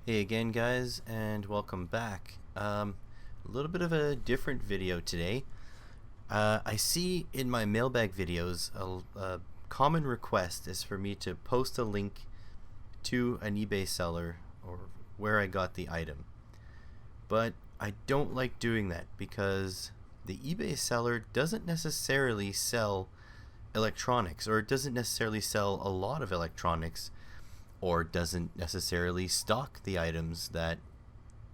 Hey again guys, and welcome back. A little bit of a different video today. I see in my mailbag videos a common request is for me to post a link to an eBay seller or where I got the item. But I don't like doing that because the eBay seller doesn't necessarily sell electronics, or it doesn't necessarily sell a lot of electronics, or doesn't necessarily stock the items that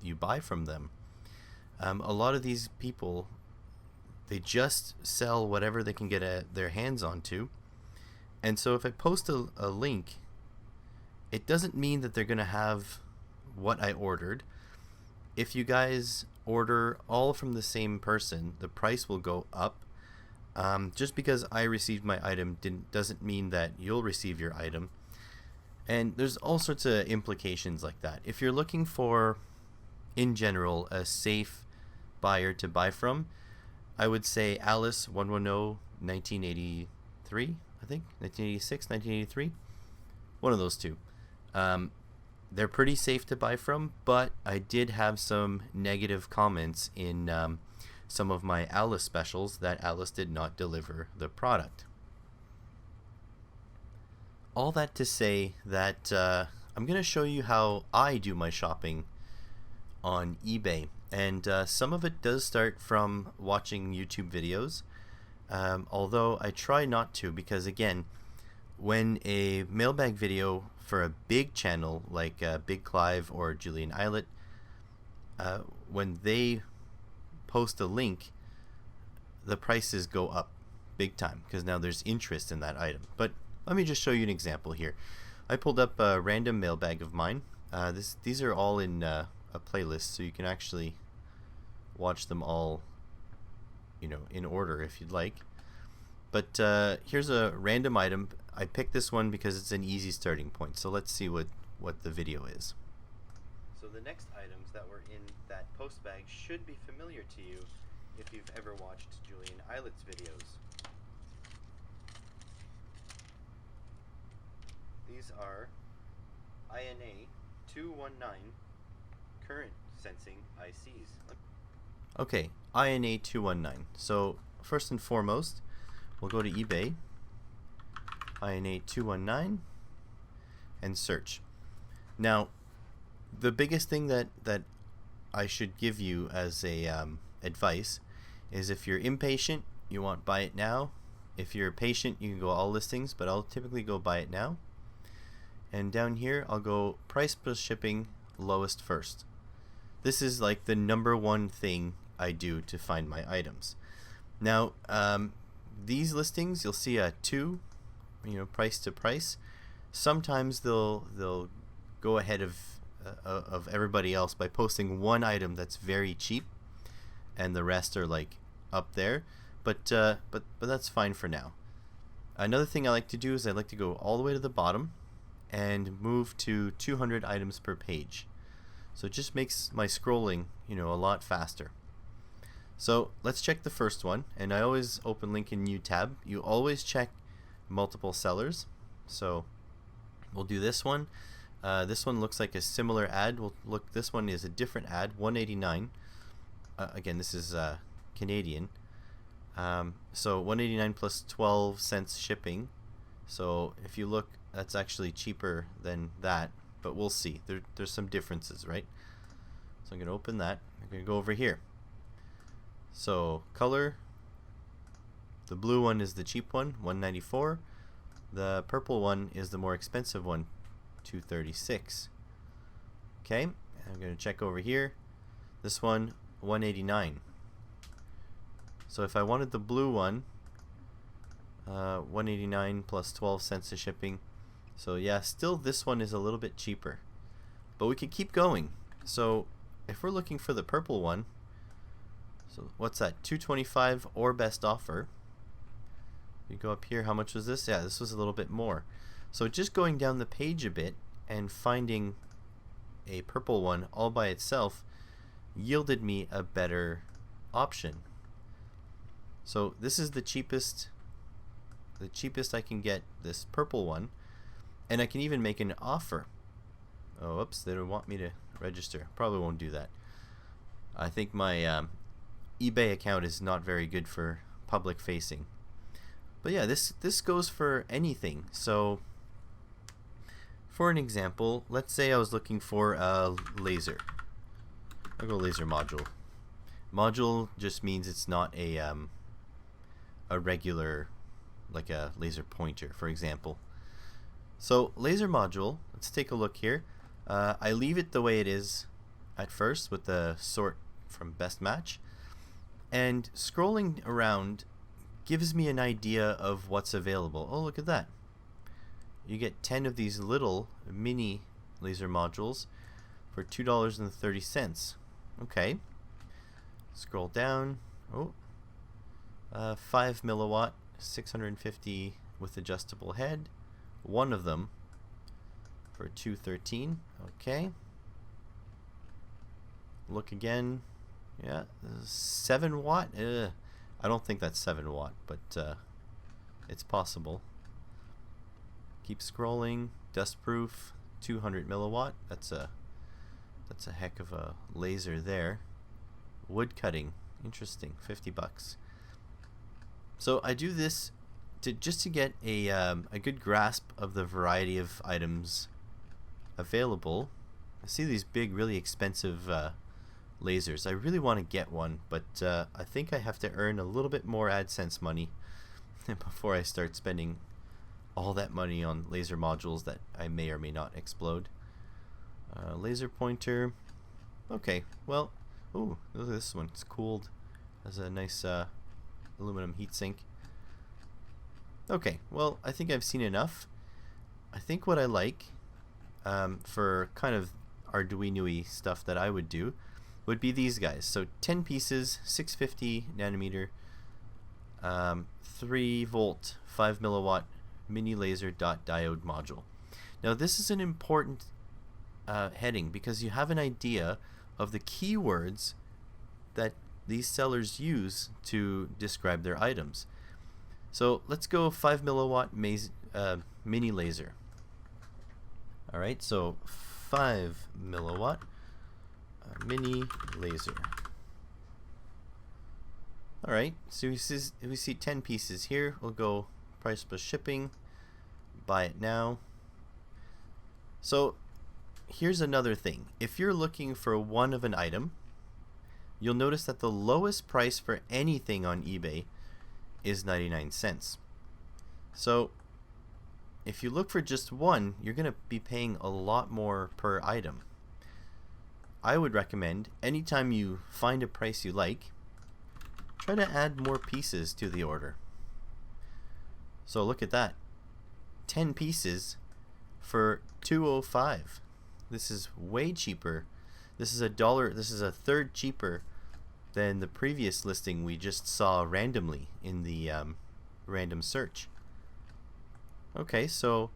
you buy from them. A lot of these people, they just sell whatever they can get their hands onto. And so if I post a link, it doesn't mean that they're going to have what I ordered. If you guys order all from the same person, the price will go up. Just because I received my item doesn't mean that you'll receive your item. And there's all sorts of implications like that. If you're looking for, in general, a safe buyer to buy from, I would say Alice 110 1983, I think, 1986, 1983, one of those two. They're pretty safe to buy from, but I did have some negative comments in some of my Alice specials that Alice did not deliver the product. All that to say that I'm going to show you how I do my shopping on eBay, and some of it does start from watching YouTube videos, although I try not to, because again, when a mailbag video for a big channel like Big Clive or Julian Eilert, when they post a link, the prices go up big time because now there's interest in that item. But let me just show you an example here. I pulled up a random mailbag of mine. These are all in a playlist, so you can actually watch them all, in order if you'd like. But here's a random item. I picked this one because it's an easy starting point. So let's see what the video is. So the next items that were in that post bag should be familiar to you if you've ever watched Julian Eilert's videos. These are INA 219 current sensing ICs. Okay, INA 219. So first and foremost, we'll go to eBay, INA 219, and search. Now, the biggest thing that I should give you as a advice is, if you're impatient, you want buy it now. If you're patient, you can go all listings, but I'll typically go buy it now. And down here, I'll go price plus shipping, lowest first. This is like the number one thing I do to find my items. Now, these listings, you'll see a 2, price to price. Sometimes they'll go ahead of everybody else by posting one item that's very cheap, and the rest are like up there. But that's fine for now. Another thing I like to do is I like to go all the way to the bottom and move to 200 items per page. So it just makes my scrolling, a lot faster. So let's check the first one, and I always open link in new tab. You always check multiple sellers. So we'll do this one. This one looks like a similar ad. This one is a different ad, 189. Again, this is Canadian. So 189 plus 12 cents shipping. So if you look, that's actually cheaper than that, but we'll see. There's some differences, right? So I'm going to open that. I'm going to go over here. So color, the blue one is the cheap one, 194. The purple one is the more expensive one, 236. Okay, I'm going to check over here. This one, 189. So if I wanted the blue one, 189 plus 12 cents of shipping. So yeah, still this one is a little bit cheaper, but we could keep going. So if we're looking for the purple one, so what's that, 225 or best offer. You go up here, how much was this? Yeah, this was a little bit more. So just going down the page a bit and finding a purple one all by itself yielded me a better option. So this is the cheapest I can get, this purple one, and I can even make an offer Oh, oops, they don't want me to register. Probably won't do that. I think my eBay account is not very good for public facing. But yeah, this goes for anything. So for an example, let's say I was looking for a laser. I'll go laser module. Module just means it's not a regular, like a laser pointer, for example. So laser module, let's take a look here. I leave it the way it is at first with the sort from best match, and scrolling around gives me an idea of what's available. Oh, look at that. You get 10 of these little mini laser modules for $2.30. Okay. Scroll down. Oh. 5 milliwatt, 650 with adjustable head. One of them for $2.13. Okay. Look again. Yeah, 7 watt. I don't think that's 7 watt, but it's possible. Keep scrolling. Dustproof, 200 milliwatt. That's a heck of a laser there. Wood cutting, interesting. $50. So I do this just to get a good grasp of the variety of items available. I see these big, really expensive lasers. I really want to get one, but I think I have to earn a little bit more AdSense money before I start spending all that money on laser modules that I may or may not explode. Laser pointer. Okay, well, ooh, look at this one. It's cooled. Has a nice aluminum heatsink. Okay, well, I think I've seen enough. I think what I like for kind of Arduino-y stuff that I would do would be these guys. So 10 pieces, 650 nanometer, 3 volt, 5 milliwatt mini laser dot diode module. Now this is an important heading because you have an idea of the keywords that these sellers use to describe their items. So let's go 5 milliwatt mini laser. Alright, so 5 milliwatt mini laser. Alright, so we see 10 pieces here. We'll go price plus shipping, buy it now. So here's another thing. If you're looking for one of an item, you'll notice that the lowest price for anything on eBay is 99 cents. So if you look for just one, you're going to be paying a lot more per item. I would recommend anytime you find a price you like, try to add more pieces to the order. So look at that. 10 pieces for $2.05. This is way cheaper. This is $1. This is a third cheaper than the previous listing we just saw randomly in the random search. Okay, so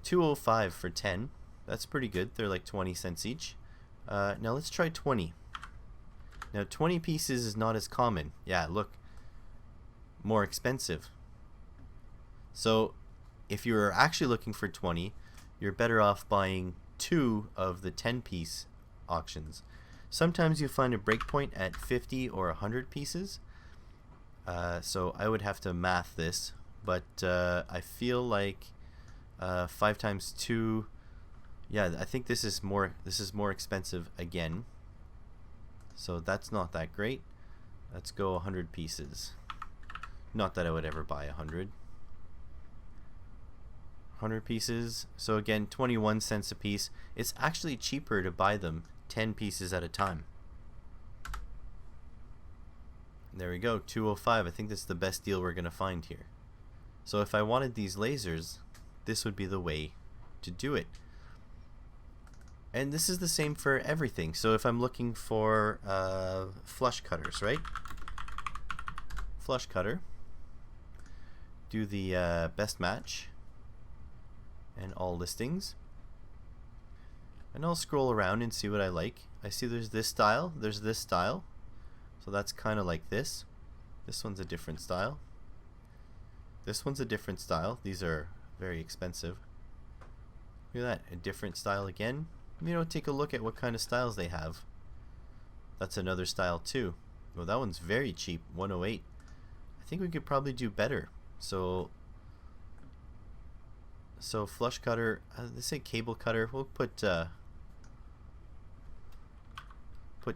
$2.05 for 10. That's pretty good. They're like 20 cents each. Now let's try 20. Now 20 pieces is not as common. Yeah, look. More expensive. So if you're actually looking for 20, you're better off buying 2 of the 10 piece auctions. Sometimes you find a breakpoint at 50 or 100 pieces. So I would have to math this, but I feel like 5 times 2. Yeah, I think this is more expensive again. So that's not that great. Let's go 100 pieces. Not that I would ever buy 100. 100 pieces. So again, 21 cents a piece. It's actually cheaper to buy them 10 pieces at a time. There we go, $2.05. I think this is the best deal we're going to find here. So if I wanted these lasers, this would be the way to do it. And this is the same for everything. So if I'm looking for flush cutters, right? Flush cutter. Do the best match and all listings. And I'll scroll around and see what I like. I see there's this style, there's this style. So that's kind of like this. This one's a different style. This one's a different style. These are very expensive. Look at that, a different style again. You know, take a look at what kind of styles they have. That's another style too. Well, that one's very cheap, 108. I think we could probably do better. So flush cutter, they say cable cutter. We'll put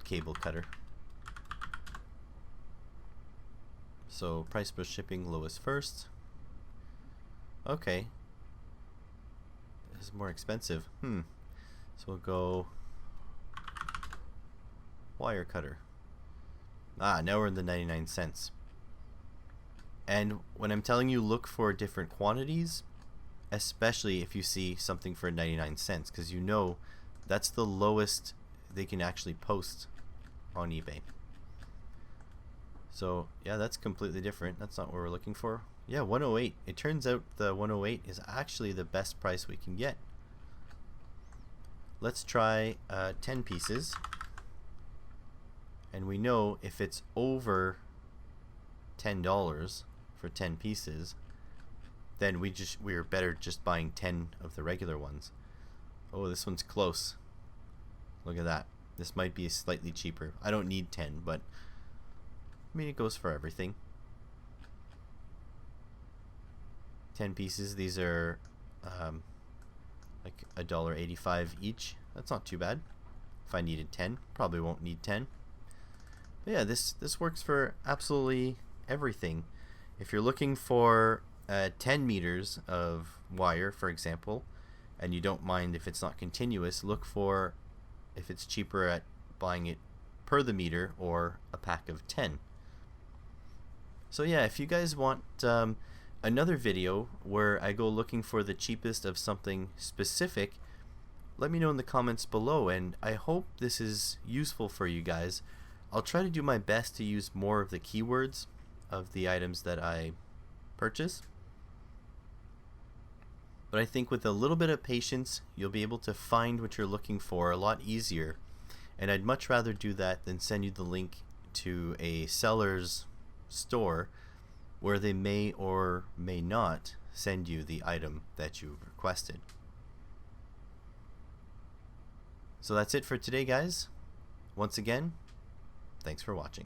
cable cutter. So price per shipping, lowest first. Okay. This is more expensive. So we'll go wire cutter. Now we're in the 99 cents. And when I'm telling you look for different quantities, especially if you see something for 99 cents, because you know that's the lowest they can actually post on eBay. So yeah, that's completely different. That's not what we're looking for. Yeah, 108. It turns out the 108 is actually the best price we can get. Let's try 10 pieces. And we know if it's over $10 for 10 pieces, then we're better just buying 10 of the regular ones. Oh, this one's close. Look at that. This might be slightly cheaper. I don't need 10, but I mean, it goes for everything. 10 pieces. These are like $1.85 each. That's not too bad. If I needed 10, probably won't need 10. But yeah, this works for absolutely everything. If you're looking for 10 meters of wire, for example, and you don't mind if it's not continuous, look for if it's cheaper at buying it per the meter or a pack of 10. So yeah, if you guys want another video where I go looking for the cheapest of something specific, let me know in the comments below, and I hope this is useful for you guys. I'll try to do my best to use more of the keywords of the items that I purchase. But I think with a little bit of patience, you'll be able to find what you're looking for a lot easier. And I'd much rather do that than send you the link to a seller's store where they may or may not send you the item that you've requested. So that's it for today, guys. Once again, thanks for watching.